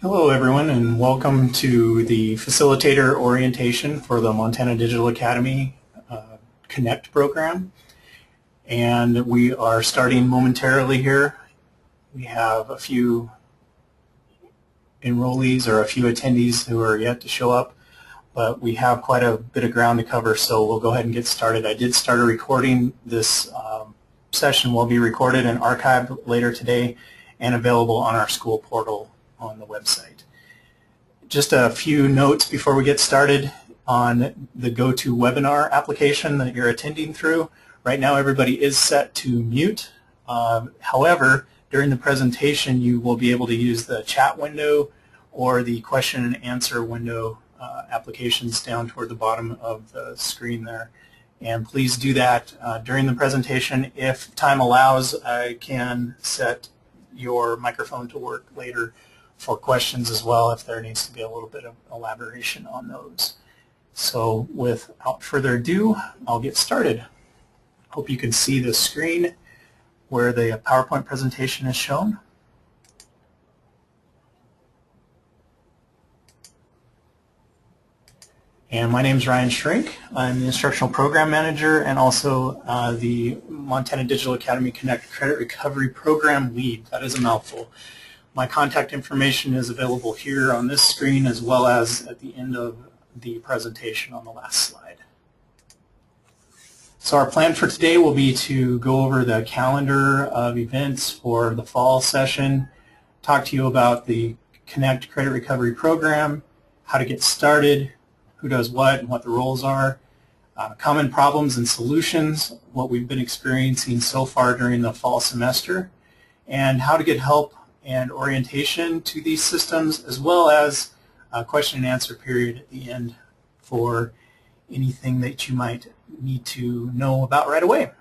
Hello everyone, and welcome to the Facilitator orientation for the Montana Digital Academy Connect program. And we are starting momentarily here. We have a few enrollees or a few attendees who are yet to show up, but we have quite a bit of ground to cover, so we'll go ahead and get started. I did start a recording. This session will be recorded and archived later today and available on our school portal on the website. Just a few notes before we get started on the GoToWebinar application that you're attending through. Right now everybody is set to mute. However, during the presentation you will be able to use the chat window or the question and answer window applications down toward the bottom of the screen there. And please do that during the presentation. If time allows, I can set your microphone to work later for questions as well if there needs to be a little bit of elaboration on those. So without further ado, I'll get started. Hope you can see the screen where the PowerPoint presentation is shown. And my name is Ryan Shrink. I'm the Instructional Program Manager and also the Montana Digital Academy Connect Credit Recovery Program Lead. That is a mouthful. My contact information is available here on this screen as well as at the end of the presentation on the last slide. So our plan for today will be to go over the calendar of events for the fall session, talk to you about the Connect Credit Recovery Program, how to get started, who does what and what the roles are, common problems and solutions, what we've been experiencing so far during the fall semester, and how to get help and orientation to these systems, as well as a question and answer period at the end for anything that you might need to know about right away.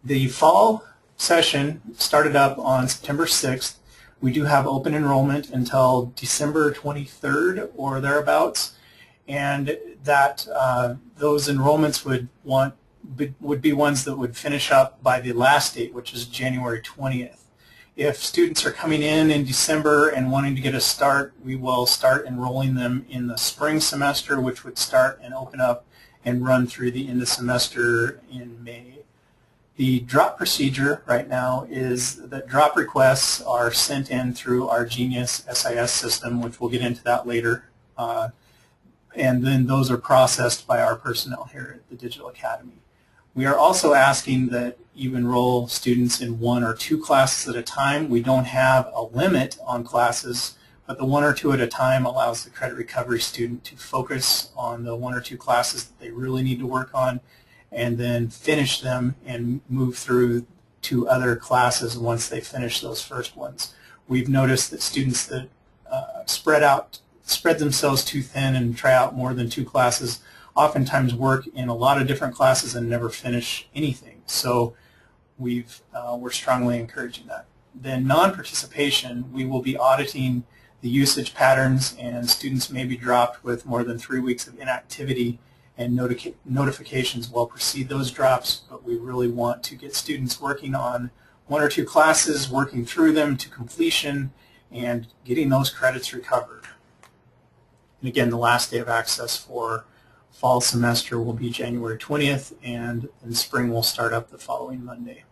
The fall session started up on September 6th. We do have open enrollment until December 23rd or thereabouts, and that those enrollments would be ones that would finish up by the last date, which is January 20th. If students are coming in December and wanting to get a start, we will start enrolling them in the spring semester, which would start and open up and run through the end of semester in May. The drop procedure right now is that drop requests are sent in through our Genius SIS system, which we'll get into that later, and then those are processed by our personnel here at the Digital Academy. We are also asking that you enroll students in 1 or 2 classes at a time. We don't have a limit on classes, but the 1 or 2 at a time allows the credit recovery student to focus on the 1 or 2 classes that they really need to work on and then finish them and move through to other classes once they finish those first ones. We've noticed that students that spread themselves too thin and try out more than 2 classes oftentimes work in a lot of different classes and never finish anything. So we're strongly encouraging that. Then non-participation, we will be auditing the usage patterns, and students may be dropped with more than 3 weeks of inactivity, and notifications will precede those drops, but we really want to get students working on 1 or 2 classes, working through them to completion, and getting those credits recovered. And again, the last day of access for fall semester will be January 20th, and in spring will start up the following Monday.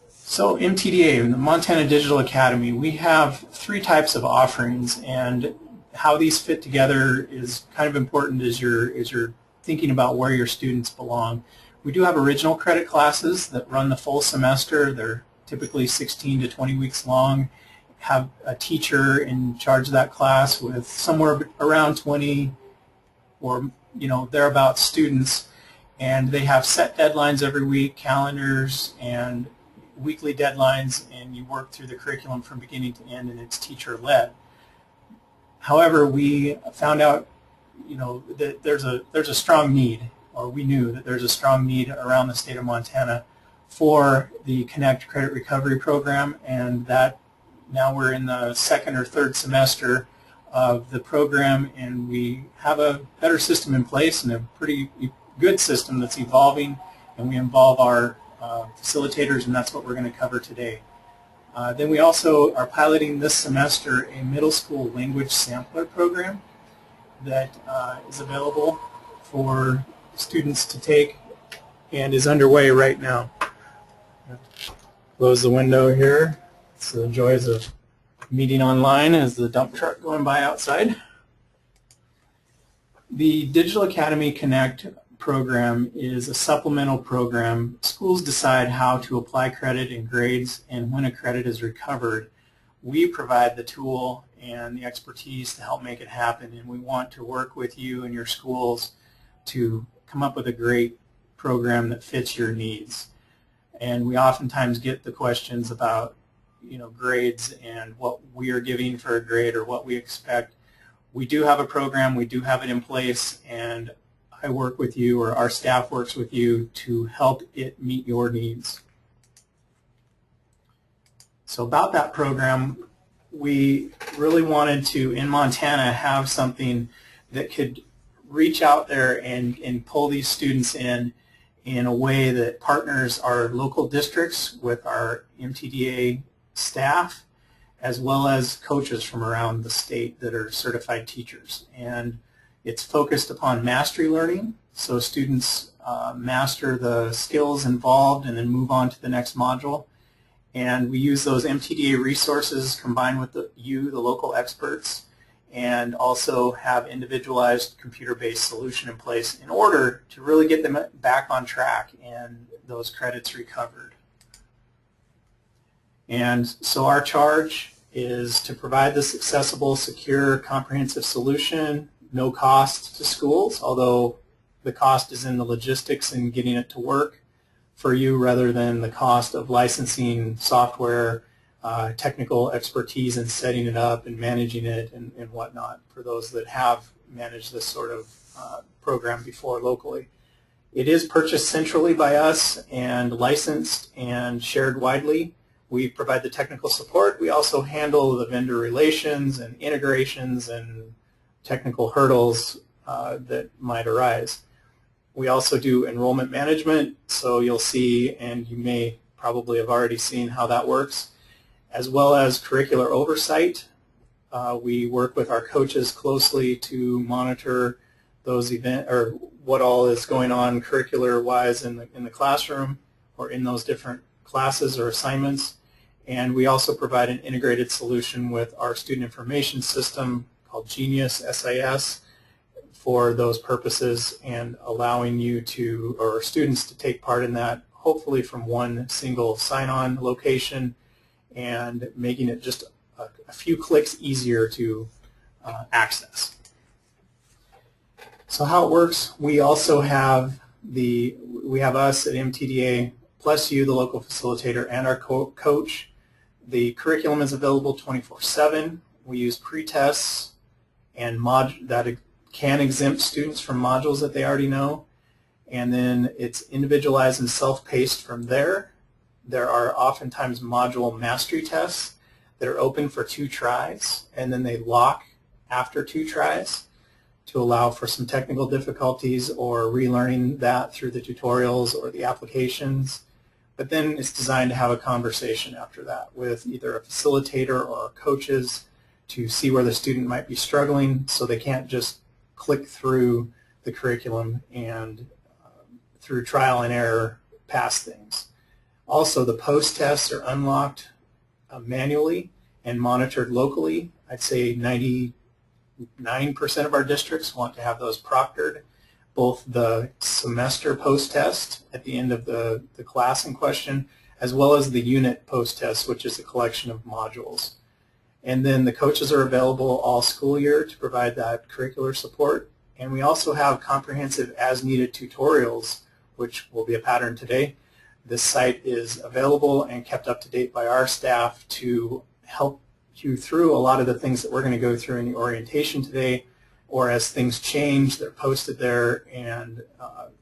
So MTDA, the Montana Digital Academy, we have 3 types of offerings, and how these fit together is kind of important as you're thinking about where your students belong. We do have original credit classes that run the full semester. They're typically 16 to 20 weeks long. Have a teacher in charge of that class with somewhere around 20 or thereabouts students, and they have set deadlines every week, calendars and weekly deadlines, and you work through the curriculum from beginning to end, and it's teacher-led. However, we found out that there's a strong need, or we knew that there's a strong need around the state of Montana for the Connect Credit Recovery Program, and that now we're in the 2nd or 3rd semester of the program, and we have a better system in place and a pretty good system that's evolving, and we involve our facilitators, and that's what we're going to cover today. Then we also are piloting this semester a middle school language sampler program that is available for students to take and is underway right now. Close the window here. It's the joys of meeting online as the dump truck going by outside. The Digital Academy Connect program is a supplemental program. Schools decide how to apply credit in grades, and when a credit is recovered, we provide the tool and the expertise to help make it happen, and we want to work with you and your schools to come up with a great program that fits your needs. And we oftentimes get the questions about, grades and what we are giving for a grade or what we expect. We do have a program, we do have it in place, and I work with you, or our staff works with you, to help it meet your needs. So about that program, we really wanted to, in Montana, have something that could reach out there and pull these students in a way that partners our local districts with our MTDA staff, as well as coaches from around the state that are certified teachers. And it's focused upon mastery learning, so students master the skills involved and then move on to the next module. And we use those MTDA resources combined with the local experts, and also have individualized computer-based solution in place in order to really get them back on track and those credits recovered. And so our charge is to provide this accessible, secure, comprehensive solution, no cost to schools, although the cost is in the logistics and getting it to work for you rather than the cost of licensing software, technical expertise in setting it up and managing it and whatnot for those that have managed this sort of program before locally. It is purchased centrally by us and licensed and shared widely. We provide the technical support. We also handle the vendor relations and integrations and technical hurdles that might arise. We also do enrollment management, so you'll see, and you may probably have already seen how that works, as well as curricular oversight. We work with our coaches closely to monitor those events, or what all is going on curricular-wise in the classroom or in those different classes or assignments. And we also provide an integrated solution with our student information system called Genius SIS for those purposes, and allowing you to, or students to, take part in that, hopefully from one single sign-on location, and making it just a few clicks easier to access. So how it works, we also have us at MTDA plus you, the local facilitator, and our coach. The curriculum is available 24/7. We use pre-tests and that can exempt students from modules that they already know, and then it's individualized and self-paced from there. There are oftentimes module mastery tests that are open for 2 tries, and then they lock after 2 tries to allow for some technical difficulties or relearning that through the tutorials or the applications. But then it's designed to have a conversation after that with either a facilitator or our coaches to see where the student might be struggling, so they can't just click through the curriculum and through trial and error pass things. Also, the post-tests are unlocked manually and monitored locally. I'd say 99% of our districts want to have those proctored, both the semester post-test at the end of the class in question, as well as the unit post-test, which is a collection of modules. And then the coaches are available all school year to provide that curricular support. And we also have comprehensive as-needed tutorials, which will be a pattern today. This site is available and kept up to date by our staff to help you through a lot of the things that we're going to go through in the orientation today, or as things change, they're posted there and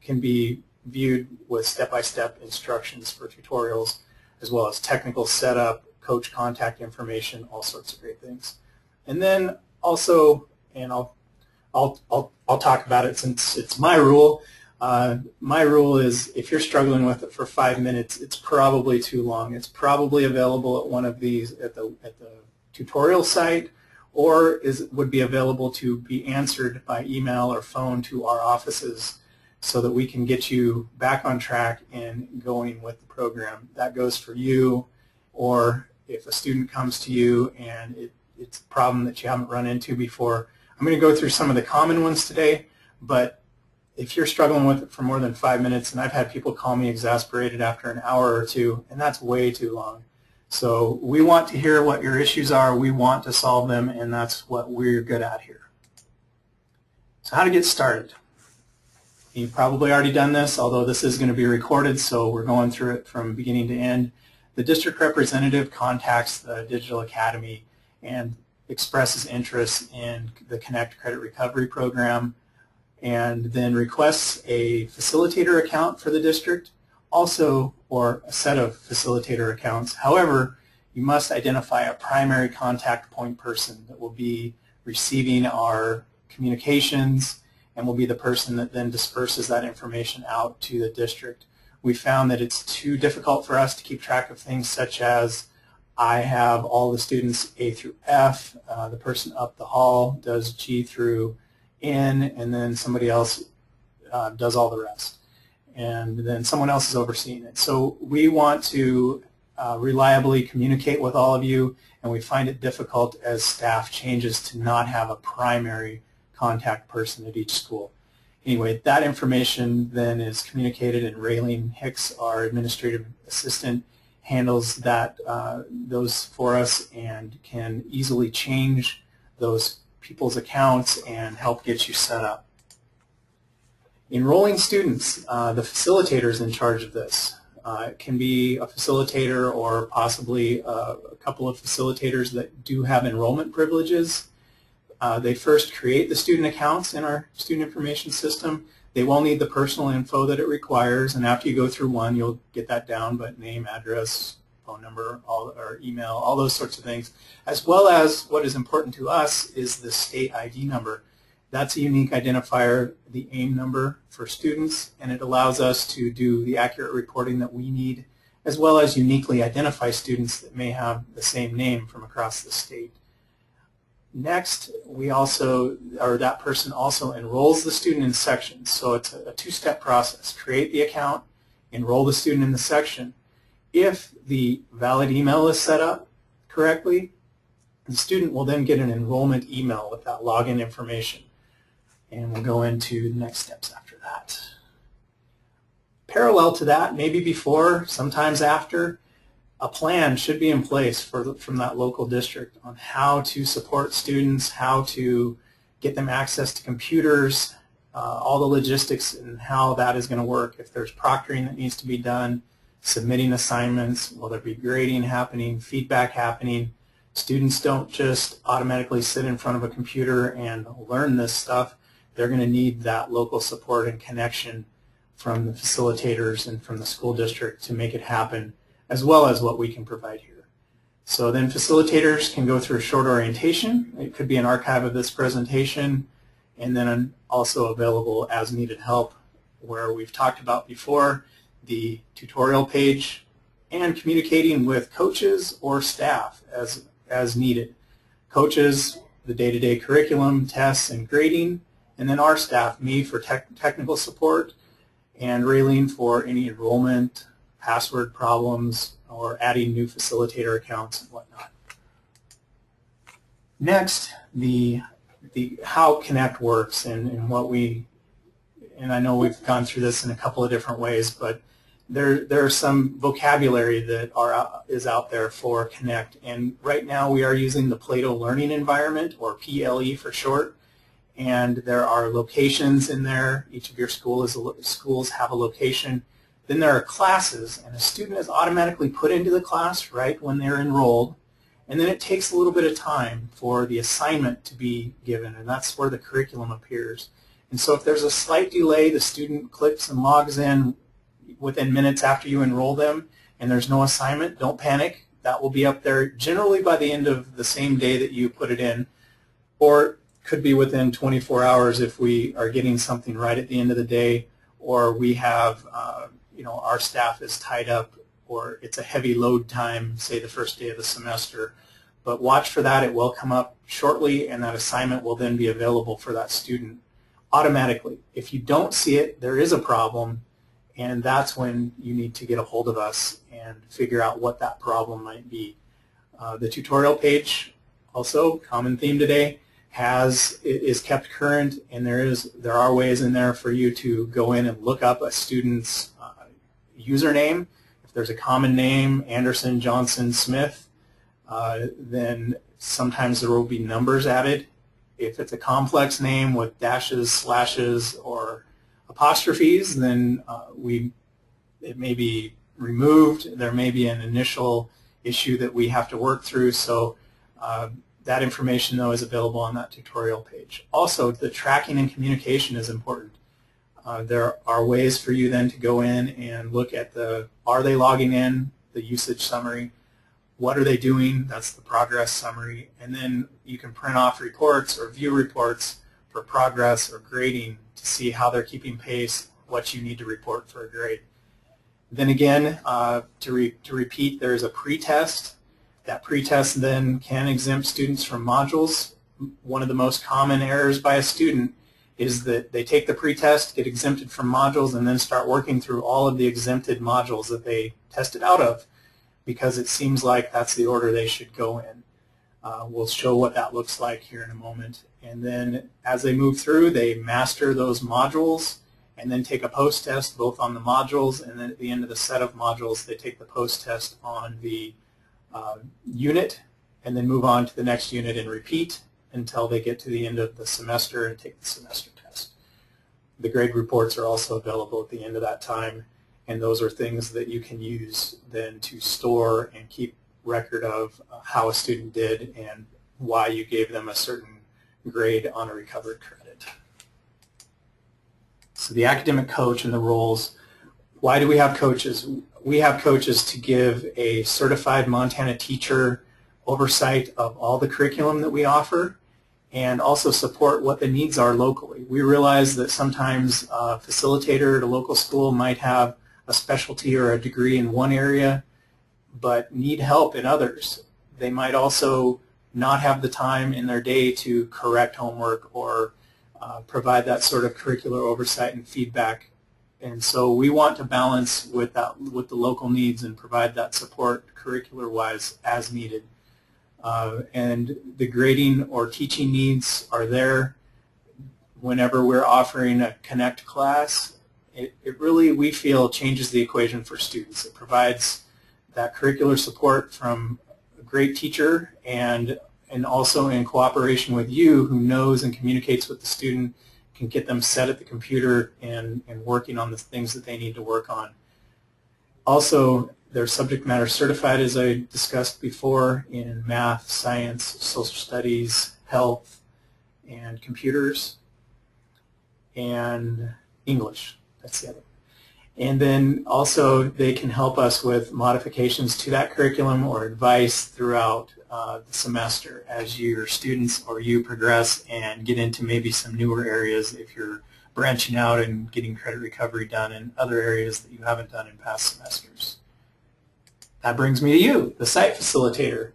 can be viewed with step-by-step instructions for tutorials, as well as technical setup, coach contact information, all sorts of great things. And then also, and I'll talk about it since it's my rule, My rule is if you're struggling with it for 5 minutes, it's probably too long. It's probably available at one of these at the tutorial site, or would be available to be answered by email or phone to our offices so that we can get you back on track and going with the program. That goes for you, or if a student comes to you and it's a problem that you haven't run into before. I'm going to go through some of the common ones today, but if you're struggling with it for more than 5 minutes, and I've had people call me exasperated after an hour or two, and that's way too long. So we want to hear what your issues are, we want to solve them, and that's what we're good at here. So how to get started. You've probably already done this, although this is going to be recorded, so we're going through it from beginning to end. The district representative contacts the Digital Academy and expresses interest in the Connect Credit Recovery Program, and then requests a facilitator account for the district, also, or a set of facilitator accounts. However, you must identify a primary contact point person that will be receiving our communications and will be the person that then disperses that information out to the district. We found that it's too difficult for us to keep track of things such as I have all the students A through F, the person up the hall does G through N, and then somebody else does all the rest. And then someone else is overseeing it. So we want to reliably communicate with all of you, and we find it difficult as staff changes to not have a primary contact person at each school. Anyway, that information then is communicated, and Raylene Hicks, our administrative assistant, handles that those for us and can easily change those people's accounts and help get you set up. Enrolling students, the facilitator is in charge of this. It can be a facilitator or possibly a couple of facilitators that do have enrollment privileges. They first create the student accounts in our student information system. They will need the personal info that it requires, and after you go through one, you'll get that down, but name, address, phone number, or email, all those sorts of things, as well as what is important to us is the state ID number. That's a unique identifier, the AIM number for students, and it allows us to do the accurate reporting that we need, as well as uniquely identify students that may have the same name from across the state. Next, that person also enrolls the student in sections. So it's a two-step process. Create the account, enroll the student in the section. If the valid email is set up correctly, the student will then get an enrollment email with that login information. And we'll go into the next steps after that. Parallel to that, maybe before, sometimes after, a plan should be in place from that local district on how to support students, how to get them access to computers, all the logistics and how that is going to work. If there's proctoring that needs to be done, submitting assignments, will there be grading happening, feedback happening. Students don't just automatically sit in front of a computer and learn this stuff. They're going to need that local support and connection from the facilitators and from the school district to make it happen, as well as what we can provide here. So then facilitators can go through a short orientation. It could be an archive of this presentation, and then also available as needed help, where we've talked about before the tutorial page and communicating with coaches or staff as needed. Coaches, the day-to-day curriculum, tests, and grading, and then our staff, me for technical support, and Raylene for any enrollment, password problems, or adding new facilitator accounts and whatnot. Next, the how Connect works and I know we've gone through this in a couple of different ways, but there's some vocabulary that is out there for Connect, and right now we are using the Plato Learning Environment, or PLE for short, and there are locations in there. Each of your schools have a location. Then there are classes, and a student is automatically put into the class right when they're enrolled, and then it takes a little bit of time for the assignment to be given, and that's where the curriculum appears. And so if there's a slight delay, the student clicks and logs in within minutes after you enroll them, and there's no assignment, don't panic. That will be up there generally by the end of the same day that you put it in, or could be within 24 hours if we are getting something right at the end of the day, or we have, our staff is tied up, or it's a heavy load time, say the first day of the semester. But watch for that. It will come up shortly, and that assignment will then be available for that student automatically. If you don't see it, there is a problem, and that's when you need to get a hold of us and figure out what that problem might be. The tutorial page, also common theme today, is kept current, and there are ways in there for you to go in and look up a student's username. If there's a common name, Anderson, Johnson, Smith, then sometimes there will be numbers added. If it's a complex name with dashes, slashes, or apostrophes, then it may be removed. There may be an initial issue that we have to work through. So that information, though, is available on that tutorial page. Also, the tracking and communication is important. There are ways for you then to go in and look at are they logging in, the usage summary, what are they doing, that's the progress summary, and then you can print off reports or view reports for progress or grading to see how they're keeping pace, what you need to report for a grade. Then again, to repeat, there's a pretest. That pretest then can exempt students from modules. One of the most common errors by a student is that they take the pretest, get exempted from modules, and then start working through all of the exempted modules that they tested out of, because it seems like that's the order they should go in. We'll show what that looks like here in a moment. And then as they move through, they master those modules and then take a post-test both on the modules, and then at the end of the set of modules, they take the post-test on the unit and then move on to the next unit and repeat until they get to the end of the semester and take the semester test. The grade reports are also available at the end of that time, and those are things that you can use then to store and keep record of how a student did and why you gave them a certain grade on a recovered credit. So the academic coach and the roles. Why do we have coaches? We have coaches to give a certified Montana teacher oversight of all the curriculum that we offer and also support what the needs are locally. We realize that sometimes a facilitator at a local school might have a specialty or a degree in one area but need help in others. They might also not have the time in their day to correct homework or provide that sort of curricular oversight and feedback. And so we want to balance with the local needs and provide that support curricular-wise as needed. And the grading or teaching needs are there whenever we're offering a Connect class. It really, we feel, changes the equation for students. It provides that curricular support from a great teacher and also in cooperation with you, who knows and communicates with the student, can get them set at the computer and working on the things that they need to work on. Also, they're subject matter certified, as I discussed before, in math, science, social studies, health, and computers, and English. That's the other. And then also they can help us with modifications to that curriculum or advice throughout the semester as your students or you progress and get into maybe some newer areas if you're branching out and getting credit recovery done in other areas that you haven't done in past semesters. That brings me to you, the site facilitator.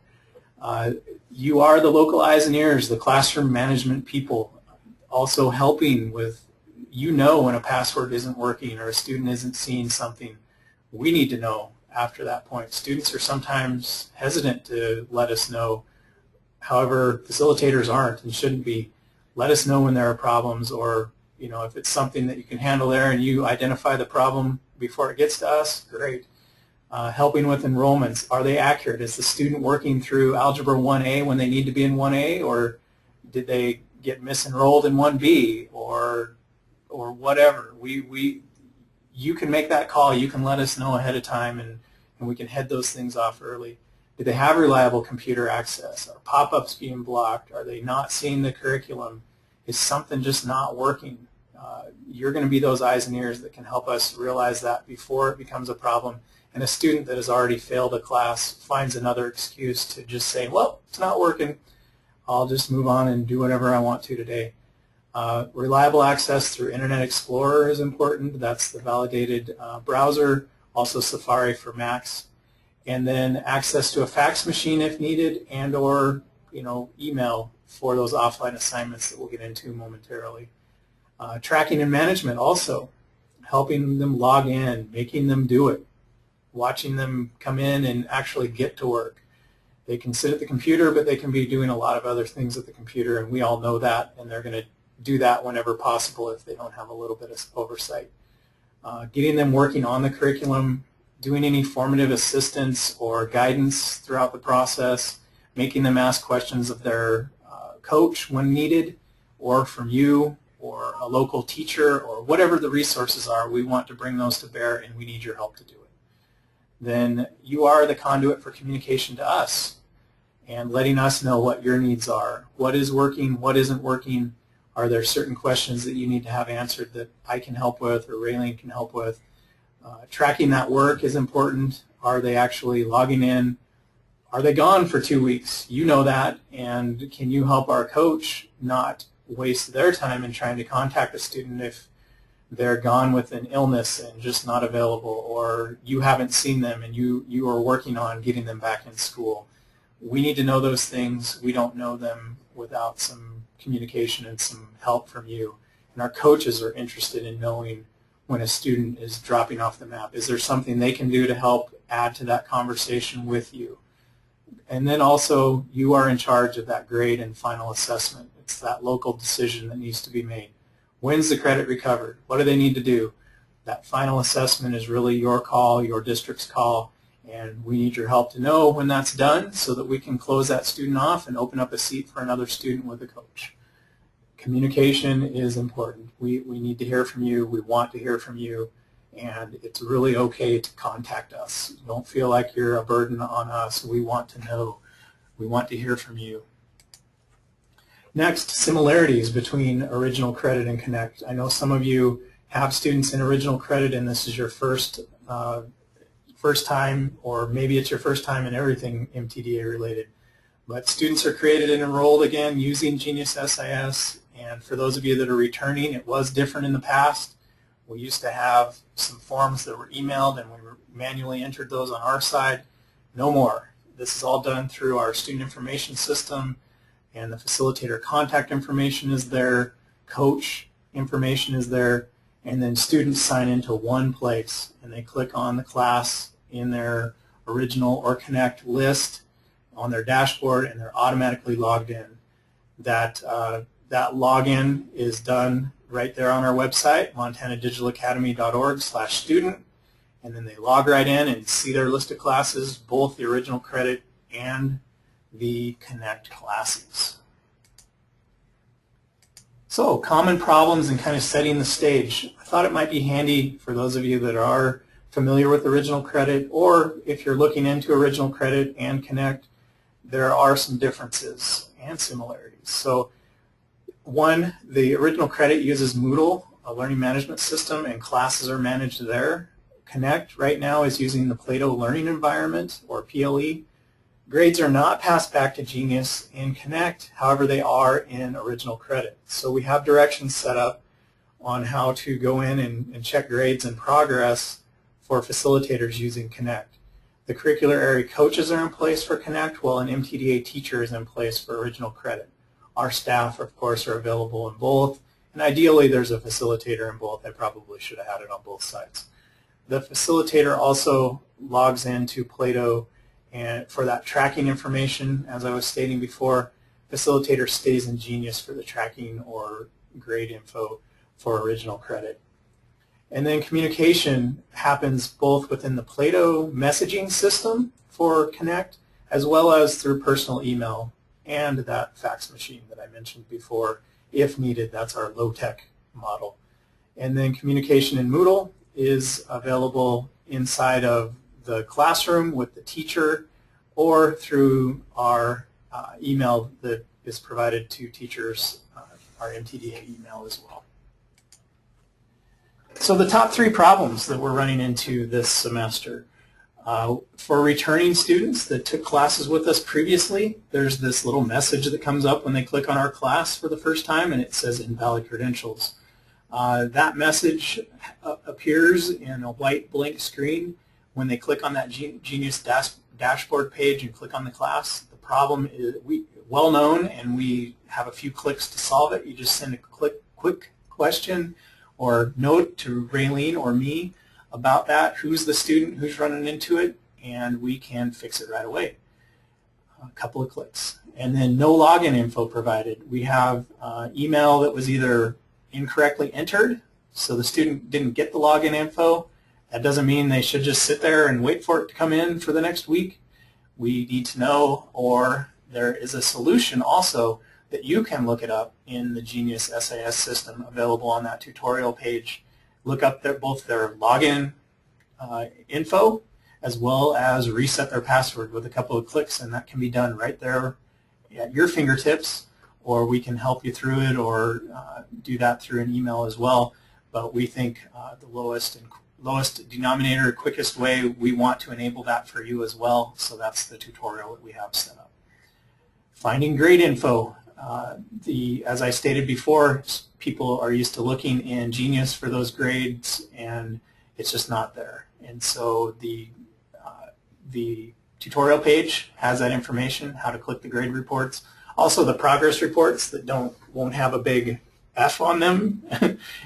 You are the local eyes and ears, the classroom management people, also helping with, when a password isn't working or a student isn't seeing something. We need to know after that point. Students are sometimes hesitant to let us know. However, facilitators aren't and shouldn't be. Let us know when there are problems, or if it's something that you can handle there and you identify the problem before it gets to us, great. Helping with enrollments. Are they accurate? Is the student working through Algebra 1A when they need to be in 1A, or did they get misenrolled in 1B, or whatever? You can make that call. You can let us know ahead of time, and we can head those things off early. Do they have reliable computer access? Are pop-ups being blocked? Are they not seeing the curriculum? Is something just not working? You're going to be those eyes and ears that can help us realize that before it becomes a problem. And a student that has already failed a class finds another excuse to just say, well, it's not working. I'll just move on and do whatever I want to today. Reliable access through Internet Explorer is important. That's the validated browser, also Safari for Macs. And then access to a fax machine if needed, and or email for those offline assignments that we'll get into momentarily. Tracking and management also, helping them log in, making them do it, watching them come in and actually get to work. They can sit at the computer, but they can be doing a lot of other things at the computer, and we all know that, and they're going to do that whenever possible if they don't have a little bit of oversight. Getting them working on the curriculum, doing any formative assistance or guidance throughout the process, making them ask questions of their coach when needed, or from you, or a local teacher, or whatever the resources are. We want to bring those to bear, and we need your help to do it. Then you are the conduit for communication to us and letting us know what your needs are. What is working, what isn't working? Are there certain questions that you need to have answered that I can help with or Raylene can help with? Tracking that work is important. Are they actually logging in? Are they gone for 2 weeks? You know that, and can you help our coach not waste their time in trying to contact a student if they're gone with an illness and just not available, or you haven't seen them and you are working on getting them back in school? We need to know those things. We don't know them without some communication and some help from you. And our coaches are interested in knowing when a student is dropping off the map. Is there something they can do to help add to that conversation with you? And then also, you are in charge of that grade and final assessment. It's that local decision that needs to be made. When's the credit recovered? What do they need to do? That final assessment is really your call, your district's call, and we need your help to know when that's done so that we can close that student off and open up a seat for another student with a coach. Communication is important. We need to hear from you. We want to hear from you, and it's really okay to contact us. Don't feel like you're a burden on us. We want to know. We want to hear from you. Next, similarities between Original Credit and Connect. I know some of you have students in Original Credit and this is your first time, or maybe it's your first time in everything MTDA related. But students are created and enrolled again using Genius SIS, and for those of you that are returning, it was different in the past. We used to have some forms that were emailed and we manually entered those on our side. No more. This is all done through our student information system, and the facilitator contact information is there, coach information is there, and then students sign into one place and they click on the class in their Original or Connect list on their dashboard and they're automatically logged in. That login is done right there on our website, montanadigitalacademy.org/student, and then they log right in and see their list of classes, both the Original Credit and the Connect classes. So, common problems and kind of setting the stage. I thought it might be handy for those of you that are familiar with Original Credit, or if you're looking into Original Credit and Connect, there are some differences and similarities. So, one, the Original Credit uses Moodle, a learning management system, and classes are managed there. Connect right now is using the Plato Learning Environment, or PLE. Grades are not passed back to Genius in Connect, however they are in Original Credit. So we have directions set up on how to go in and check grades and progress for facilitators using Connect. The curricular area coaches are in place for Connect, while an MTDA teacher is in place for Original Credit. Our staff, of course, are available in both, and ideally there's a facilitator in both. I probably should have had it on both sides. The facilitator also logs into Plato, and for that tracking information, as I was stating before, facilitator stays in Genius for the tracking or grade info for Original Credit. And then communication happens both within the Plato messaging system for Connect, as well as through personal email and that fax machine that I mentioned before. If needed, that's our low-tech model. And then communication in Moodle is available inside of the classroom with the teacher or through our email that is provided to teachers, our MTDA email as well. So the top 3 problems that we're running into this semester. For returning students that took classes with us previously, there's this little message that comes up when they click on our class for the first time, and it says invalid credentials. That message appears in a white blank screen when they click on that Genius dashboard page and click on the class. The problem is well known, and we have a few clicks to solve it. You just send a quick question or note to Raylene or me about that, who's the student, who's running into it, and we can fix it right away. A couple of clicks. And then no login info provided. We have email that was either incorrectly entered, so the student didn't get the login info. That doesn't mean they should just sit there and wait for it to come in for the next week. We need to know, or there is a solution also that you can look it up in the Genius SAS system available on that tutorial page. Look up both their login info as well as reset their password with a couple of clicks, and that can be done right there at your fingertips, or we can help you through it, or do that through an email as well. But we think the lowest denominator, quickest way, we want to enable that for you as well, so that's the tutorial that we have set up. Finding grade info. As I stated before, people are used to looking in Genius for those grades, and it's just not there. And so the tutorial page has that information, how to click the grade reports. Also the progress reports that won't have a big F on them.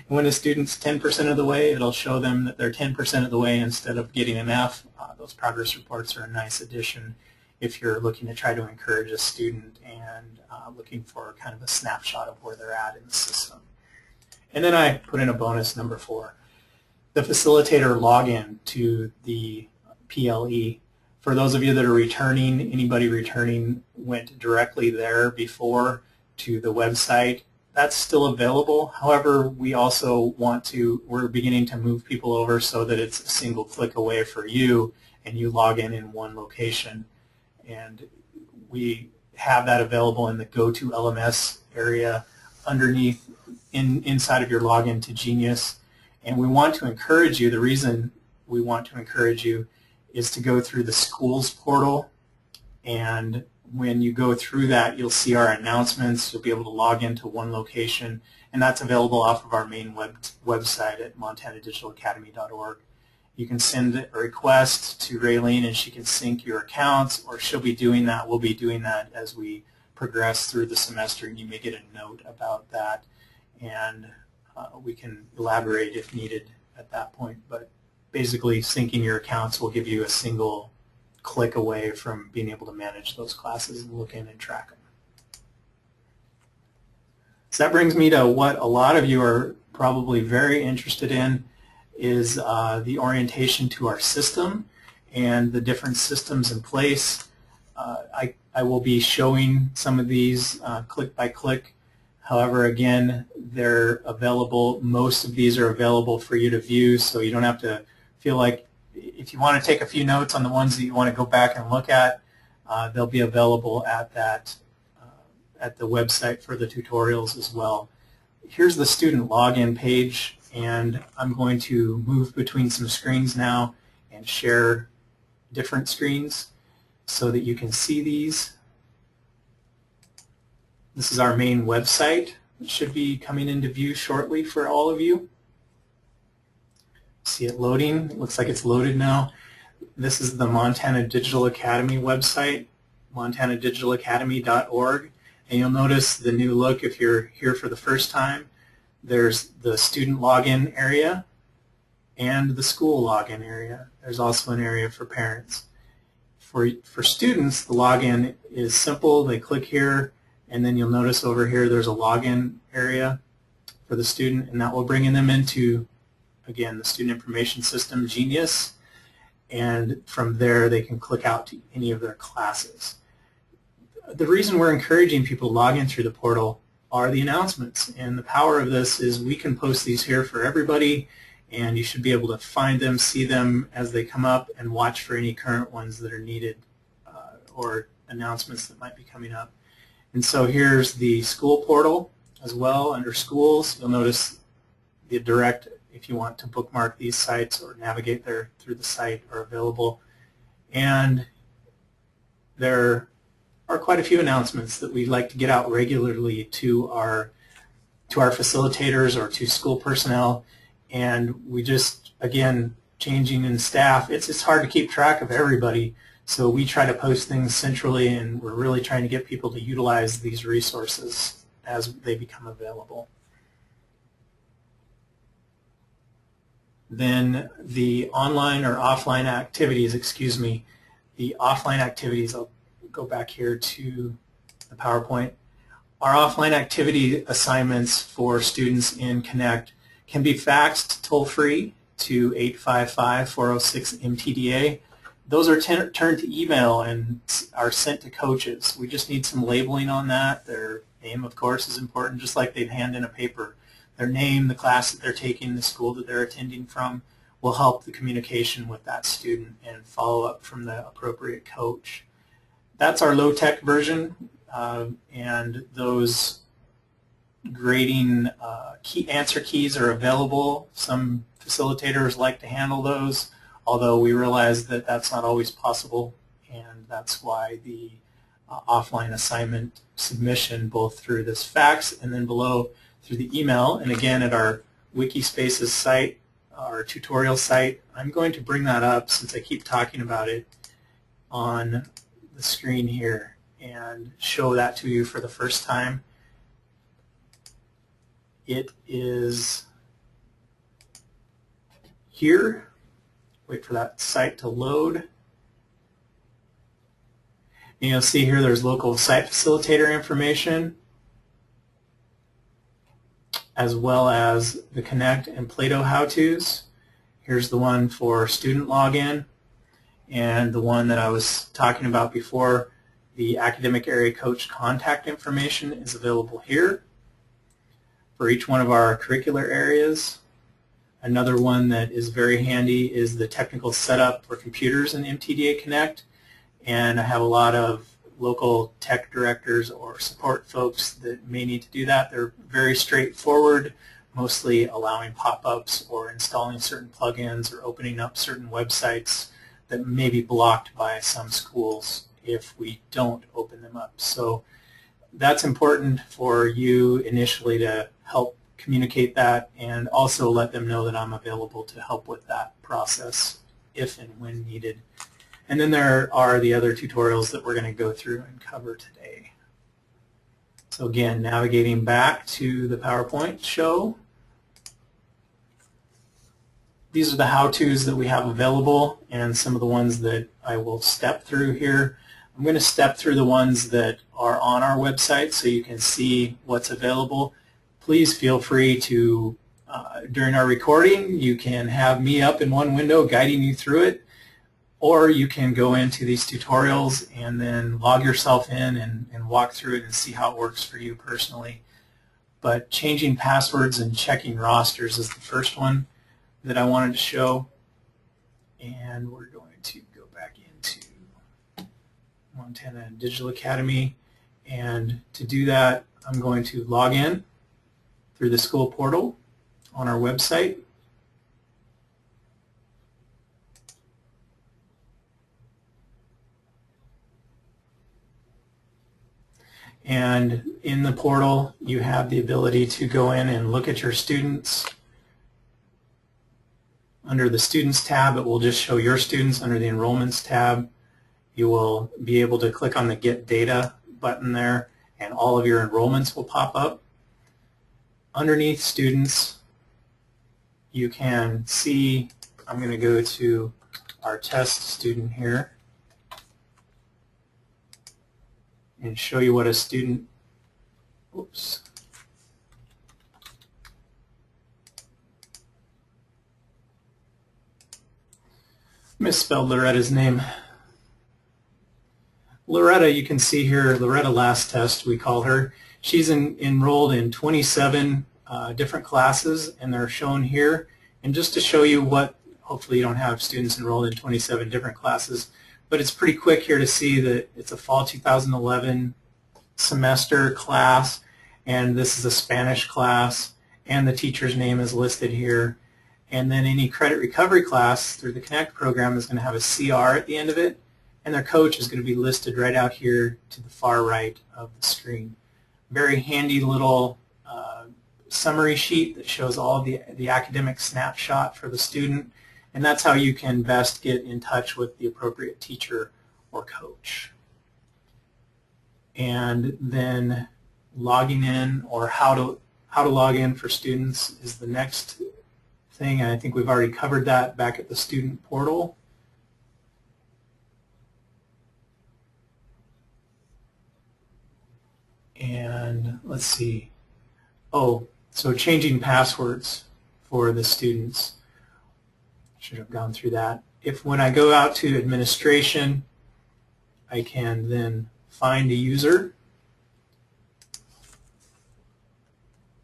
When a student's 10% of the way, it'll show them that they're 10% of the way instead of getting an F. Those progress reports are a nice addition if you're looking to try to encourage a student and looking for kind of a snapshot of where they're at in the system. And then I put in a bonus, number 4, the Facilitator login to the PLE. For those of you that are returning, anybody returning went directly there before to the website. That's still available. However, we also we're beginning to move people over so that it's a single click away for you and you log in one location. And we have that available in the Go to LMS area underneath inside of your login to Genius. And we want to encourage you, the reason we want to encourage you is to go through the schools portal, and when you go through that, you'll see our announcements. You'll be able to log into one location, and that's available off of our main website at montanadigitalacademy.org. You can send a request to Raylene, and she can sync your accounts, or she'll be doing that. We'll be doing that as we progress through the semester, and you may get a note about that, and we can elaborate if needed at that point. But basically, syncing your accounts will give you a single click away from being able to manage those classes and look in and track them. So that brings me to what a lot of you are probably very interested in, is the orientation to our system and the different systems in place. I will be showing some of these click by click. However, again, they're available. Most of these are available for you to view, so you don't have to feel like if you want to take a few notes on the ones that you want to go back and look at, they'll be available at the website for the tutorials as well. Here's the student login page, and I'm going to move between some screens now and share different screens so that you can see these. This is our main website. It should be coming into view shortly for all of you. See it loading. It looks like it's loaded now. This is the Montana Digital Academy website, montanadigitalacademy.org. And you'll notice the new look if you're here for the first time. There's the student login area and the school login area. There's also an area for parents. For students, the login is simple. They click here, and then you'll notice over here there's a login area for the student, and that will bring them into, again, the Student Information System, Genius, and from there they can click out to any of their classes. The reason we're encouraging people to log in through the portal are the announcements, and the power of this is we can post these here for everybody, and you should be able to find them, see them as they come up, and watch for any current ones that are needed or announcements that might be coming up. And so here's the school portal as well. Under schools, you'll notice the direct, if you want to bookmark these sites or navigate there through the site, are available. And there are quite a few announcements that we'd like to get out regularly to our facilitators or to school personnel. And we just, again, changing in staff, it's hard to keep track of everybody. So we try to post things centrally, and we're really trying to get people to utilize these resources as they become available. Then the online or offline activities, the offline activities, I'll go back here to the PowerPoint. Our offline activity assignments for students in Connect can be faxed toll-free to 855-406-MTDA. Those are turned to email and are sent to coaches. We just need some labeling on that. Their name, of course, is important, just like they'd hand in a paper. Their name, the class that they're taking, the school that they're attending from will help the communication with that student and follow up from the appropriate coach. That's our low-tech version, and those grading answer keys are available. Some facilitators like to handle those, although we realize that that's not always possible, and that's why the offline assignment submission, both through this fax and then below through the email, and again at our Wikispaces site, our tutorial site. I'm going to bring that up since I keep talking about it on the screen here and show that to you for the first time. It is here. Wait for that site to load. And you'll see here there's local site facilitator information, as well as the Connect and Plato how-tos. Here's the one for student login, and the one that I was talking about before, the academic area coach contact information, is available here for each one of our curricular areas. Another one that is very handy is the technical setup for computers in MTDA Connect, and I have a lot of local tech directors or support folks that may need to do that. They're very straightforward, mostly allowing pop-ups or installing certain plugins or opening up certain websites that may be blocked by some schools if we don't open them up. So that's important for you initially to help communicate that, and also let them know that I'm available to help with that process if and when needed. And then there are the other tutorials that we're going to go through and cover today. So again, navigating back to the PowerPoint show. These are the how-tos that we have available and some of the ones that I will step through here. I'm going to step through the ones that are on our website so you can see what's available. Please feel free to, during our recording, you can have me up in one window guiding you through it, or you can go into these tutorials and then log yourself in and walk through it and see how it works for you personally. But changing passwords and checking rosters is the first one that I wanted to show. And we're going to go back into Montana Digital Academy. And to do that, I'm going to log in through the school portal on our website. And in the portal, you have the ability to go in and look at your students. Under the Students tab, it will just show your students. Under the Enrollments tab, you will be able to click on the Get Data button there, and all of your enrollments will pop up. Underneath Students, you can see, I'm going to go to our test student here and show you what a student, oops. Misspelled Loretta's name. Loretta, you can see here, Loretta Last Test, we call her. She's enrolled in 27 different classes, and they're shown here. And just to show you what, hopefully you don't have students enrolled in 27 different classes, but it's pretty quick here to see that it's a fall 2011 semester class, and this is a Spanish class, and the teacher's name is listed here. And then any credit recovery class through the Connect program is going to have a CR at the end of it, and their coach is going to be listed right out here to the far right of the screen. Very handy little summary sheet that shows all the academic snapshot for the student, and that's how you can best get in touch with the appropriate teacher or coach. And then logging in, or how to log in for students, is the next thing. I think we've already covered that back at the student portal. And let's see. Oh, so changing passwords for the students. Should have gone through that. If when I go out to administration, I can then find a user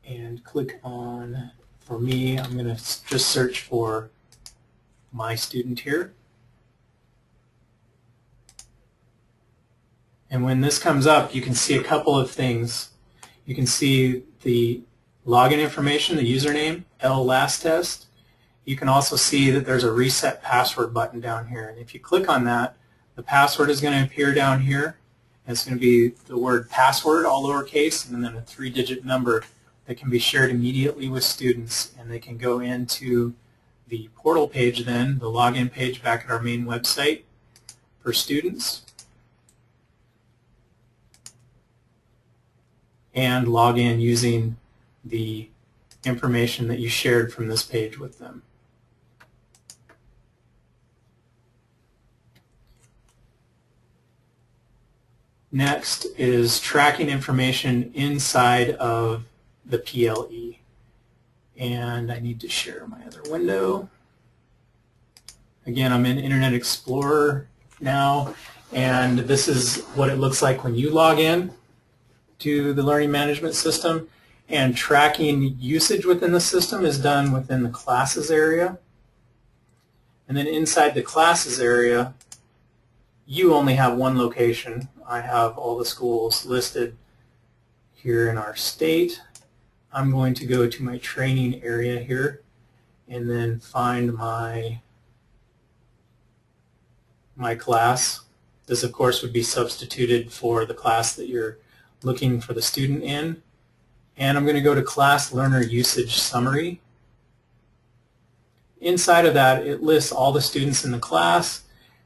and click on, for me, I'm going to just search for my student here. And when this comes up, you can see a couple of things. You can see the login information, the username, LastTest. You can also see that there's a reset password button down here. And if you click on that, the password is going to appear down here. And it's going to be the word password, all lowercase, and then a 3-digit number that can be shared immediately with students. And they can go into the portal page then, the login page back at our main website for students, and log in using the information that you shared from this page with them. Next is tracking information inside of the PLE. And I need to share my other window. Again, I'm in Internet Explorer now, and this is what it looks like when you log in to the learning management system. And tracking usage within the system is done within the classes area. And then inside the classes area, you only have one location. I have all the schools listed here in our state. I'm going to go to my training area here and then find my class. This, of course, would be substituted for the class that you're looking for the student in. And I'm going to go to Class Learner Usage Summary. Inside of that, it lists all the students in the class,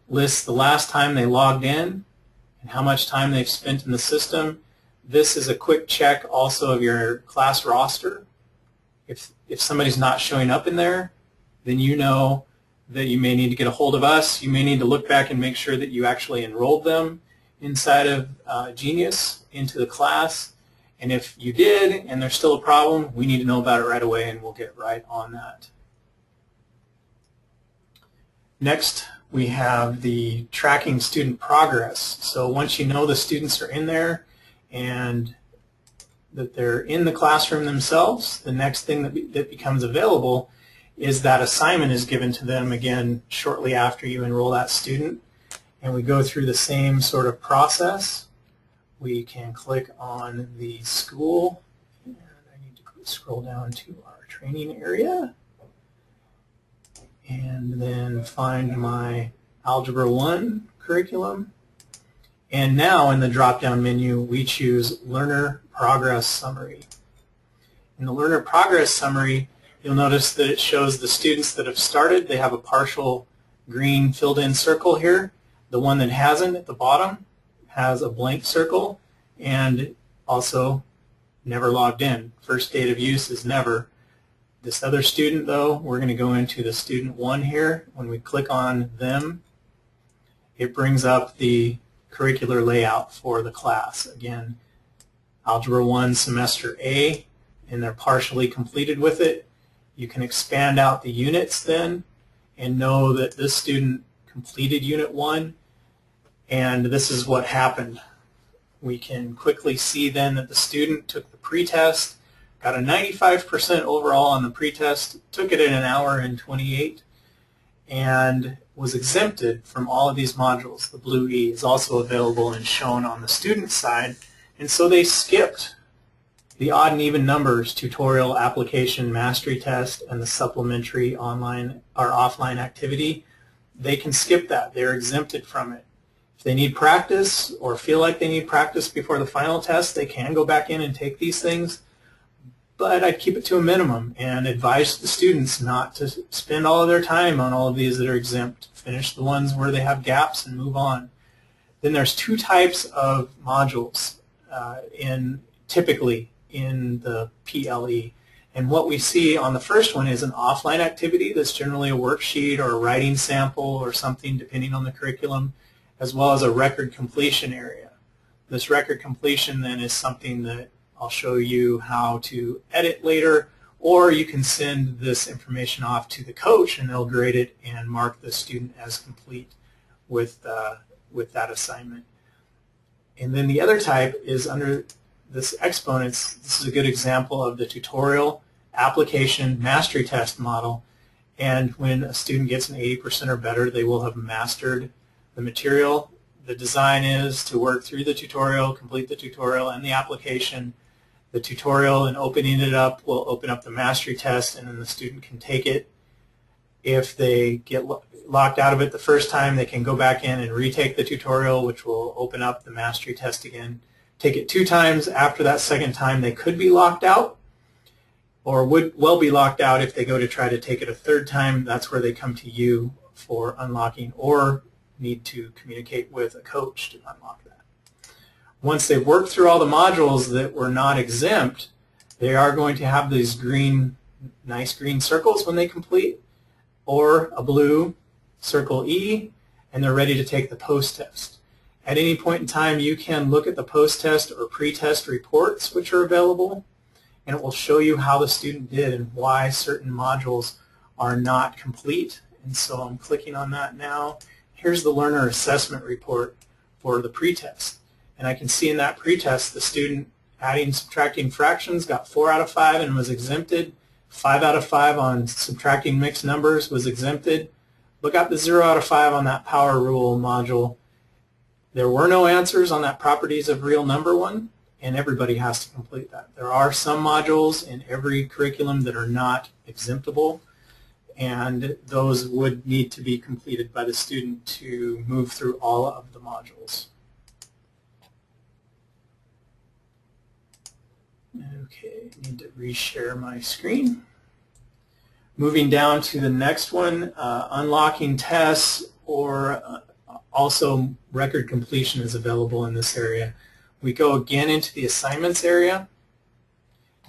lists the last time they logged in, and how much time they've spent in the system. This is a quick check also of your class roster. If somebody's not showing up in there, then you know that you may need to get a hold of us. You may need to look back and make sure that you actually enrolled them inside of Genius into the class. And if you did and there's still a problem, we need to know about it right away, and we'll get right on that. Next, we have the tracking student progress. So once you know the students are in there and that they're in the classroom themselves, the next thing that becomes available is that assignment is given to them again shortly after you enroll that student. And we go through the same sort of process. We can click on the school, and I need to scroll down to our training area, and then find my Algebra 1 curriculum. And now in the drop-down menu, we choose Learner Progress Summary. In the Learner Progress Summary, you'll notice that it shows the students that have started. They have a partial green filled-in circle here. The one that hasn't at the bottom has a blank circle, and also never logged in. First date of use is never. This other student, though, we're going to go into the student 1 here. When we click on them, it brings up the curricular layout for the class. Again, Algebra 1 Semester A, and they're partially completed with it. You can expand out the units then and know that this student completed Unit 1, and this is what happened. We can quickly see then that the student took the pretest, got a 95% overall on the pretest, took it in an hour and 28, and was exempted from all of these modules. The blue E is also available and shown on the student side, and so they skipped the odd and even numbers tutorial application mastery test and the supplementary online or offline activity. They can skip that. They're exempted from it. If they need practice or feel like they need practice before the final test, they can go back in and take these things. But I'd keep it to a minimum and advise the students not to spend all of their time on all of these that are exempt. Finish the ones where they have gaps and move on. Then there's two types of modules typically in the PLE. And what we see on the first one is an offline activity that's generally a worksheet or a writing sample or something depending on the curriculum, as well as a record completion area. This record completion then is something that I'll show you how to edit later, or you can send this information off to the coach and they'll grade it and mark the student as complete with that assignment. And then the other type is under this exponents. This is a good example of the tutorial application mastery test model. And when a student gets an 80% or better, they will have mastered the material. The design is to work through the tutorial, complete the tutorial and the application. The tutorial and opening it up will open up the mastery test, and then the student can take it. If they get locked out of it the first time, they can go back in and retake the tutorial, which will open up the mastery test again. Take it 2 times. After that second time, they could be locked out, or would well be locked out if they go to try to take it a 3rd time. That's where they come to you for unlocking, or need to communicate with a coach to unlock that. Once they've worked through all the modules that were not exempt, they are going to have these nice green circles when they complete, or a blue circle E, and they're ready to take the post-test. At any point in time, you can look at the post-test or pre-test reports which are available, and it will show you how the student did and why certain modules are not complete. And so I'm clicking on that now. Here's the learner assessment report for the pre-test. And I can see in that pre-test the student adding, subtracting fractions got 4 out of 5 and was exempted. 5 out of 5 on subtracting mixed numbers was exempted, but got the 0 out of 5 on that power rule module. There were no answers on that properties of real number one, and everybody has to complete that. There are some modules in every curriculum that are not exemptable, and those would need to be completed by the student to move through all of the modules. Okay, I need to reshare my screen. Moving down to the next one, unlocking tests, or also record completion is available in this area. We go again into the assignments area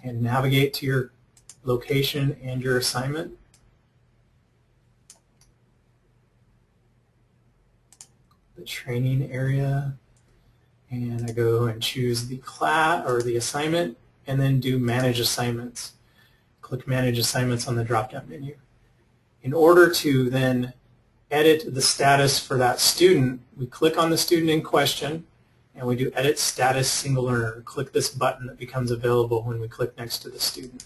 and navigate to your location and your assignment. The training area, and I go and choose the class or the assignment, and then do Manage Assignments. Click Manage Assignments on the drop-down menu. In order to then edit the status for that student, we click on the student in question, and we do Edit Status Single Learner. Click this button that becomes available when we click next to the student.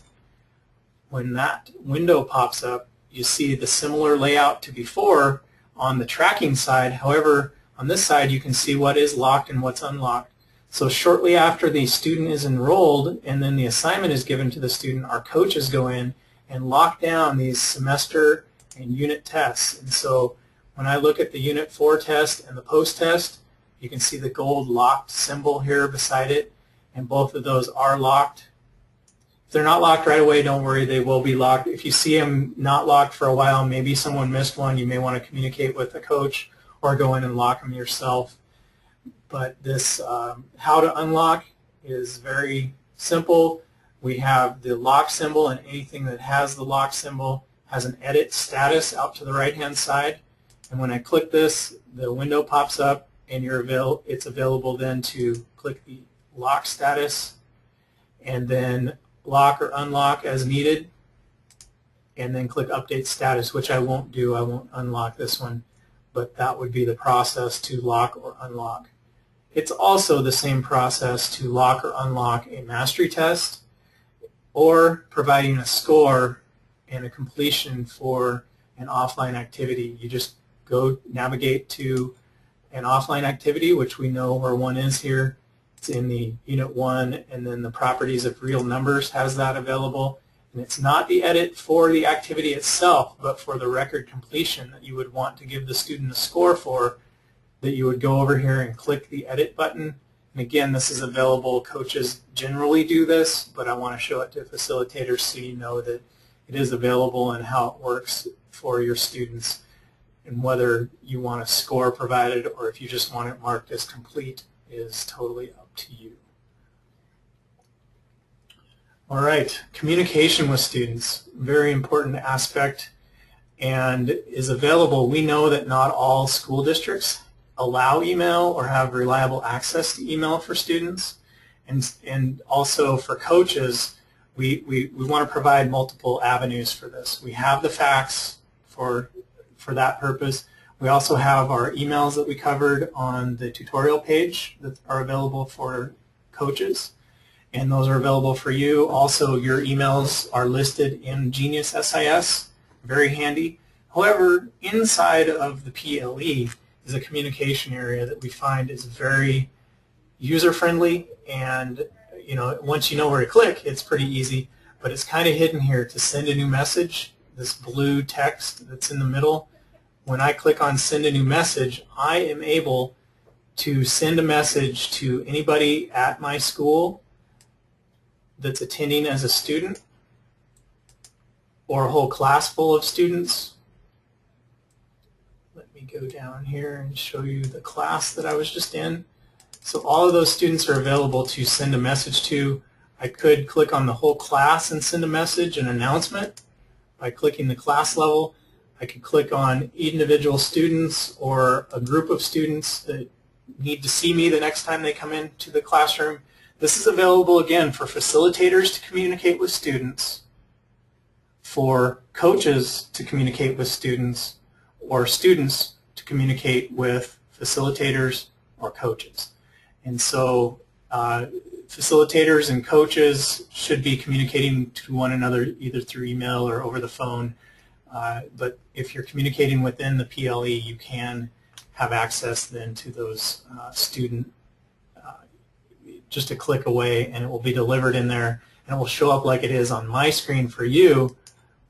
When that window pops up, you see the similar layout to before on the tracking side. However, on this side, you can see what is locked and what's unlocked. So shortly after the student is enrolled and then the assignment is given to the student, our coaches go in and lock down these semester and unit tests. And so when I look at the Unit 4 test and the post-test, you can see the gold locked symbol here beside it, and both of those are locked. If they're not locked right away, don't worry, they will be locked. If you see them not locked for a while, maybe someone missed one, you may want to communicate with a coach or go in and lock them yourself. But this how to unlock is very simple. We have the lock symbol, and anything that has the lock symbol has an edit status out to the right-hand side. And when I click this, the window pops up, and it's available then to click the lock status, and then lock or unlock as needed, and then click Update Status, which I won't do. I won't unlock this one, but that would be the process to lock or unlock. It's also the same process to lock or unlock a mastery test, or providing a score and a completion for an offline activity. You just go navigate to an offline activity, which we know where one is here. It's in the Unit 1, and then the properties of real numbers has that available. And it's not the edit for the activity itself, but for the record completion that you would want to give the student a score for. that you would go over here and click the edit button. And again, this is available. Coaches generally do this, but I want to show it to facilitators so you know that it is available and how it works for your students, and whether you want a score provided or if you just want it marked as complete is totally up to you. All right, communication with students, very important aspect, and is available. We know that not all school districts allow email or have reliable access to email for students, and also for coaches, we want to provide multiple avenues for this. We have the fax for that purpose. We also have our emails that we covered on the tutorial page that are available for coaches, and those are available for you. Also, your emails are listed in Genius SIS, very handy. However, inside of the PLE is a communication area that we find is very user-friendly, and once you know where to click, it's pretty easy, but it's kind of hidden here. To send a new message, this blue text that's in the middle, when I click on send a new message, I am able to send a message to anybody at my school that's attending as a student, or a whole class full of students. Let me go down here and show you the class that I was just in. So all of those students are available to send a message to. I could click on the whole class and send a message, an announcement, by clicking the class level. I could click on individual students or a group of students that need to see me the next time they come into the classroom. This is available, again, for facilitators to communicate with students, for coaches to communicate with students, or students to communicate with facilitators or coaches. And so facilitators and coaches should be communicating to one another either through email or over the phone. But if you're communicating within the PLE, you can have access then to those student just a click away, and it will be delivered in there, and it will show up like it is on my screen for you.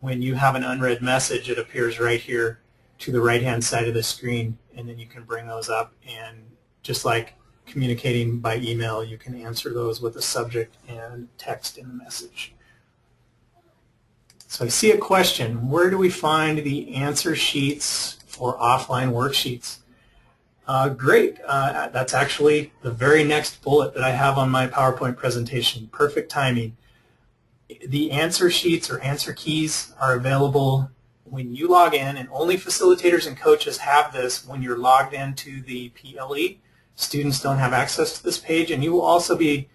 When you have an unread message, it appears right here to the right-hand side of the screen, and then you can bring those up, and just like communicating by email, you can answer those with a subject and text in the message. So I see a question. Where do we find the answer sheets for offline worksheets? Great. That's actually the very next bullet that I have on my PowerPoint presentation. Perfect timing. The answer sheets or answer keys are available when you log in, and only facilitators and coaches have this when you're logged into the PLE. Students don't have access to this page, and you will also be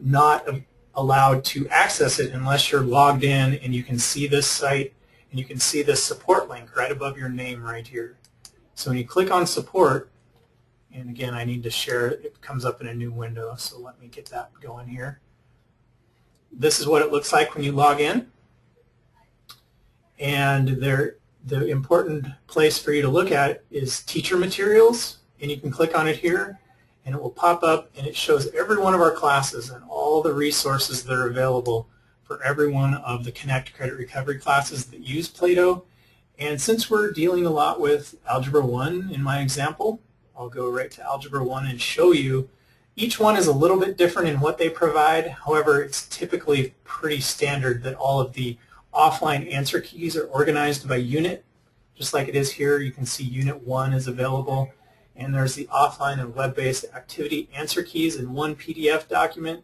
not allowed to access it unless you're logged in and you can see this site and you can see this support link right above your name right here. So when you click on support, and again I need to share it, it comes up in a new window, so let me get that going here. This is what it looks like when you log in, and the important place for you to look at is teacher materials, and you can click on it here and it will pop up, and it shows every one of our classes and all the resources that are available for every one of the Connect Credit Recovery classes that use Plato. And since we're dealing a lot with Algebra 1 in my example, I'll go right to Algebra 1 and show you. Each one is a little bit different in what they provide. However, it's typically pretty standard that all of the offline answer keys are organized by unit. Just like it is here, you can see Unit 1 is available. And there's the offline and web-based activity answer keys in one PDF document.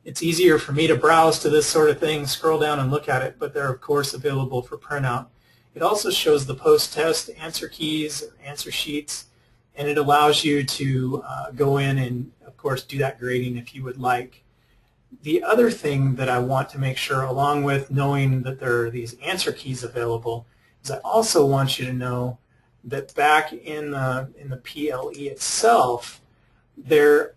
It's easier for me to browse to this sort of thing, scroll down and look at it, but they're of course available for printout. It also shows the post-test answer keys, answer sheets, and it allows you to go in and of course do that grading if you would like. The other thing that I want to make sure, along with knowing that there are these answer keys available, is I also want you to know that back in the PLE itself, there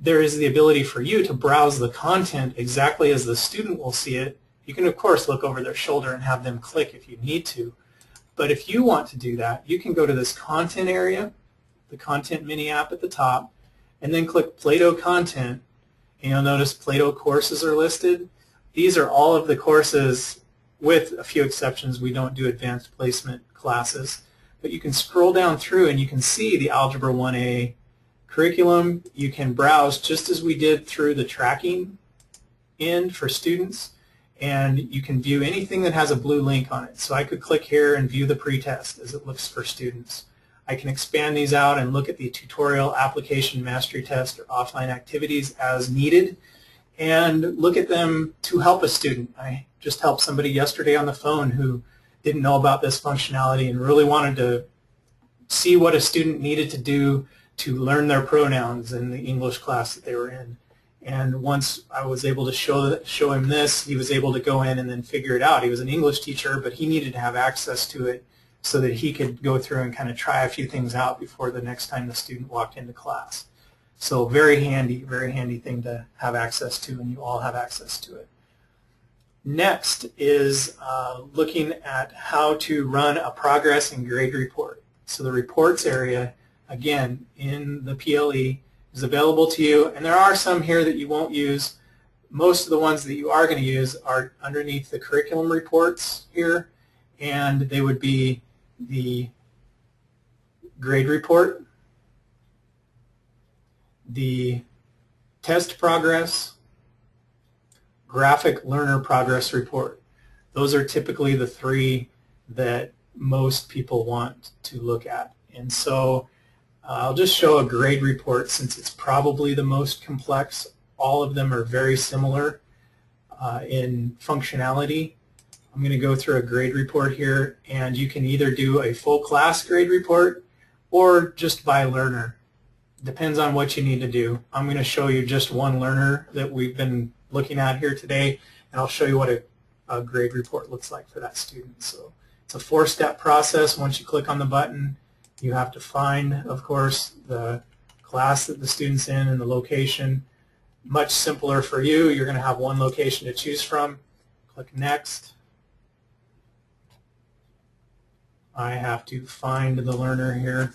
is the ability for you to browse the content exactly as the student will see it. You can of course look over their shoulder and have them click if you need to, but if you want to do that, you can go to this content area, the content mini app at the top, and then click Plato content, and you'll notice Plato courses are listed. These are all of the courses, with a few exceptions. We don't do advanced placement classes, but you can scroll down through and you can see the Algebra 1A curriculum. You can browse just as we did through the tracking end for students, and you can view anything that has a blue link on it. So I could click here and view the pretest as it looks for students. I can expand these out and look at the tutorial, application, mastery test, or offline activities as needed, and look at them to help a student. I just helped somebody yesterday on the phone who didn't know about this functionality and really wanted to see what a student needed to do to learn their pronouns in the English class that they were in. And once I was able to show him this, he was able to go in and then figure it out. He was an English teacher, but he needed to have access to it so that he could go through and kind of try a few things out before the next time the student walked into class. So very handy thing to have access to, and you all have access to it. Next is looking at how to run a progress and grade report. So the reports area, again, in the PLE is available to you, and there are some here that you won't use. Most of the ones that you are going to use are underneath the curriculum reports here, and they would be the grade report, the test progress, graphic learner progress report. Those are typically the three that most people want to look at. And so I'll just show a grade report since it's probably the most complex. All of them are very similar in functionality. I'm going to go through a grade report here, and you can either do a full class grade report or just by learner. Depends on what you need to do. I'm going to show you just one learner that we've been looking at here today, and I'll show you what a grade report looks like for that student. So it's a 4-step process. Once you click on the button, you have to find, of course, the class that the student's in and the location. Much simpler for you. You're going to have one location to choose from. Click Next. I have to find the learner here.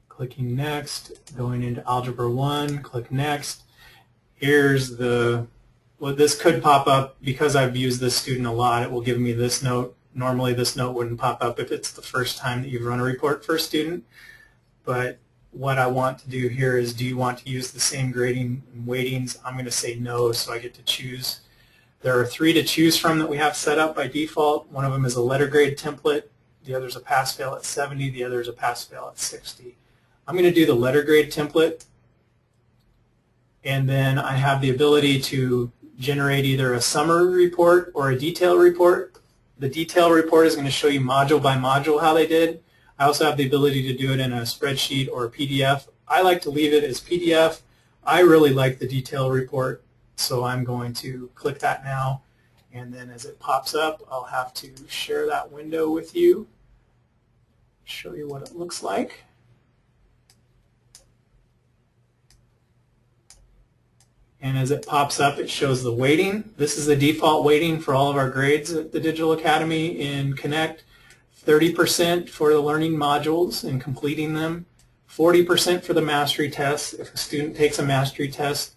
Clicking Next, going into Algebra 1, click Next. Here's the, well, this could pop up because I've used this student a lot. It will give me this note. Normally this note wouldn't pop up if it's the first time that you've run a report for a student. But what I want to do here is, do you want to use the same grading and weightings? I'm going to say no, so I get to choose. There are 3 to choose from that we have set up by default. One of them is a letter grade template. The other is a pass-fail at 70. The other is a pass-fail at 60. I'm going to do the letter grade template, and then I have the ability to generate either a summary report or a detail report. The detail report is going to show you module by module how they did. I also have the ability to do it in a spreadsheet or a PDF. I like to leave it as PDF. I really like the detail report, so I'm going to click that now, and then as it pops up, I'll have to share that window with you, show you what it looks like. And as it pops up, it shows the weighting. This is the default weighting for all of our grades at the Digital Academy in Connect. 30% for the learning modules and completing them. 40% for the mastery tests. If a student takes a mastery test,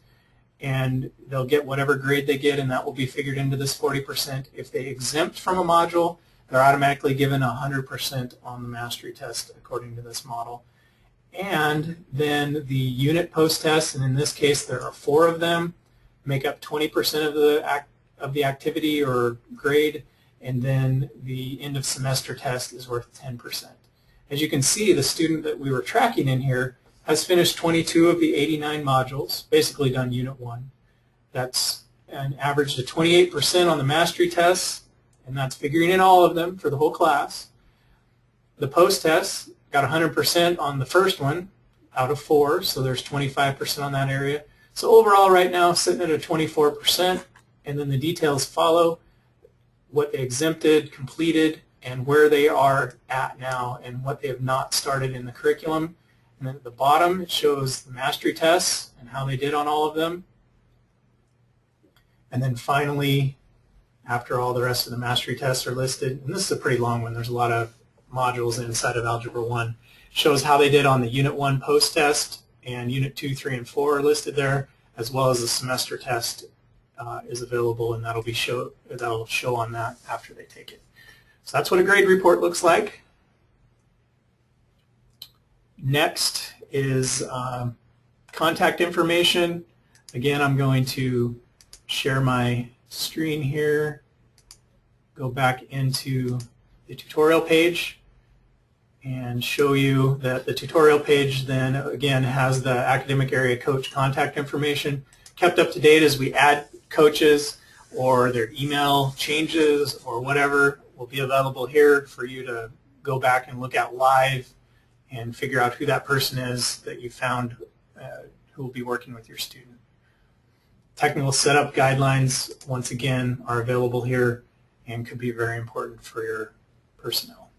and they'll get whatever grade they get, and that will be figured into this 40%. If they exempt from a module, they're automatically given 100% on the mastery test according to this model. And then the unit post-tests, and in this case there are 4 of them, make up 20% of the activity or grade, and then the end of semester test is worth 10%. As you can see, the student that we were tracking in here has finished 22 of the 89 modules, basically done Unit 1. That's an average of 28% on the mastery tests, and that's figuring in all of them for the whole class. The post-tests got 100% on the first one out of 4, so there's 25% on that area. So overall right now sitting at a 24%, and then the details follow what they exempted, completed, and where they are at now and what they have not started in the curriculum. And then at the bottom it shows the mastery tests and how they did on all of them. And then finally, after all the rest of the mastery tests are listed, and this is a pretty long one, there's a lot of modules inside of Algebra 1, shows how they did on the Unit 1 post-test and Unit 2, 3, and 4 are listed there, as well as the semester test is available, and that'll show on that after they take it. So that's what a grade report looks like. Next is contact information. Again, I'm going to share my screen here, go back into the tutorial page, and show you that the tutorial page then again has the academic area coach contact information kept up to date as we add coaches or their email changes or whatever will be available here for you to go back and look at live and figure out who that person is that you found who will be working with your student. Technical setup guidelines, once again, are available here and could be very important for your personnel.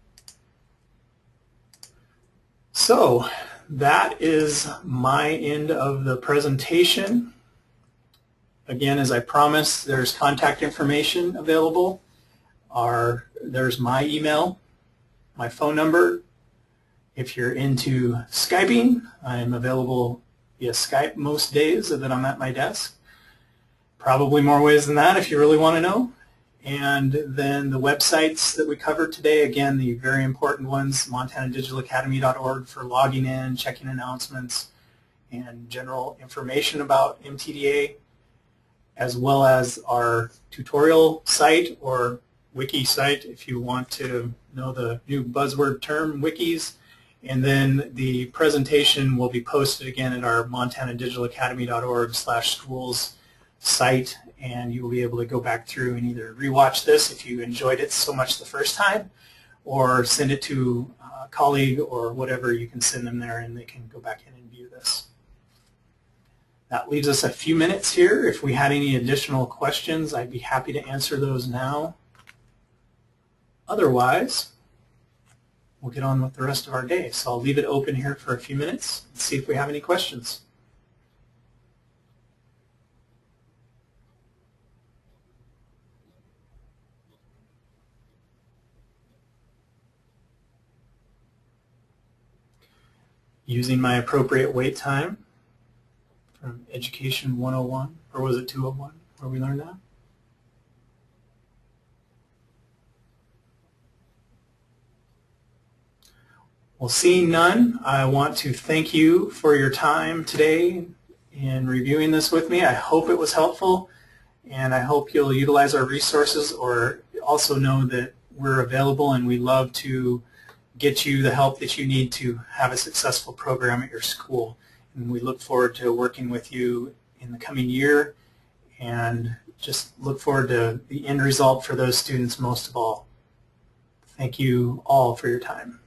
So that is my end of the presentation. Again, as I promised, there's contact information available. There's my email, my phone number. If you're into Skyping, I'm available via Skype most days that I'm at my desk. Probably more ways than that if you really want to know. And then the websites that we covered today, again, the very important ones, montanadigitalacademy.org for logging in, checking announcements, and general information about MTDA, as well as our tutorial site or wiki site if you want to know the new buzzword term, wikis. And then the presentation will be posted again at our montanadigitalacademy.org/schools site, and you will be able to go back through and either rewatch this if you enjoyed it so much the first time, or send it to a colleague or whatever. You can send them there and they can go back in and view this. That leaves us a few minutes here. If we had any additional questions, I'd be happy to answer those now. Otherwise, we'll get on with the rest of our day. So I'll leave it open here for a few minutes and see if we have any questions. Using my appropriate wait time from Education 101, or was it 201 where we learned that? Well, seeing none, I want to thank you for your time today in reviewing this with me. I hope it was helpful, and I hope you'll utilize our resources, or also know that we're available and we love to get you the help that you need to have a successful program at your school. And we look forward to working with you in the coming year, and just look forward to the end result for those students most of all. Thank you all for your time.